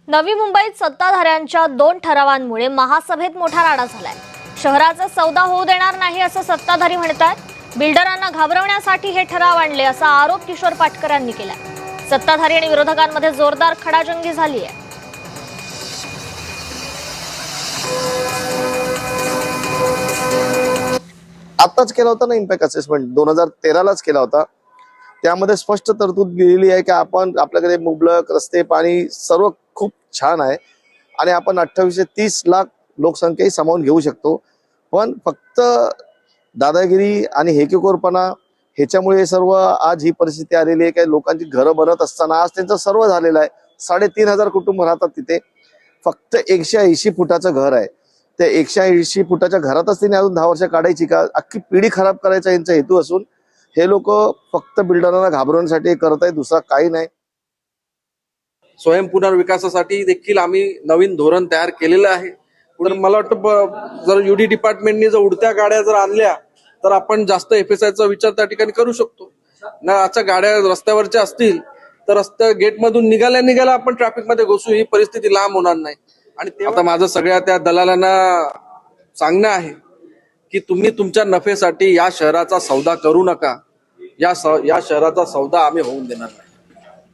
नवी मुंबईत सत्ताधाऱ्यांच्या 2 ठरावांमुळे महासभेत मोठा राडा झालाय। शहराचा सौदा होऊ देणार नाही असं सत्ताधारी म्हणतात। बिल्डरांना घाबरवण्यासाठी हे ठराव आणले असा आरोप किशोर पाटकरांनी केलाय। सत्ताधारी आणि विरोधकांमध्ये जोरदार खडाजंगी झाली आहे। आताच केला होता ना इम्पॅक्ट असेसमेंट 2013लाच केला होता। त्यामध्ये स्पष्ट तरतूद दिलेली आहे की आपण आपल्याकडे मुबलक रस्ते पाणी सर्व खूप छान आहे आणि आपण 28 ते 30 लाख लोकसंख्या सामावून घेऊ शकतो। पण फक्त दादागिरी आणि हेकेखोरपणा ह्याच्यामुळे सर्व आज ही परिस्थिती आलेली आहे की लोकांची घरं बनत असताना आज त्यांचं सर्व झालेलं आहे। 3,500 कुटुंब राहतात तिथे। फक्त 180 फुटाचं घर आहे। त्या 180 फुटाच्या घरातच त्यांनी अजून 10 वर्ष काढायची का? अख्खी पिढी खराब करायचा यांचा हेतू असून हे लोक फक्त बिल्डरांना घाबरवण्यासाठी करत आहेत, दुसरा काही नाही। स्वयं पुनर्विकासासाठी देखील आम्ही नवीन धोरण तयार केलेलं आहे। तर मला वाटतं जर युडी डिपार्टमेंटनी जर उडत्या गाड्या जर आणल्या तर आपण जास्त एफएसआयचा विचार त्या ठिकाणी करू शकतो ना। आजच्या गाड्या रस्त्यावरच्या असतील तर रस्त्या गेटमधून निघाल्या आपण ट्रॅफिक मध्ये घुसू, ही परिस्थिती लांब होणार नाही। आणि आता माझं सगळ्या त्या दलालांना सांगणं आहे की तुम्ही तुमच्या नफेसाठी या शहराचा सौदा करू नका। या शहराचा सौदा आम्ही होऊन देणार नाही।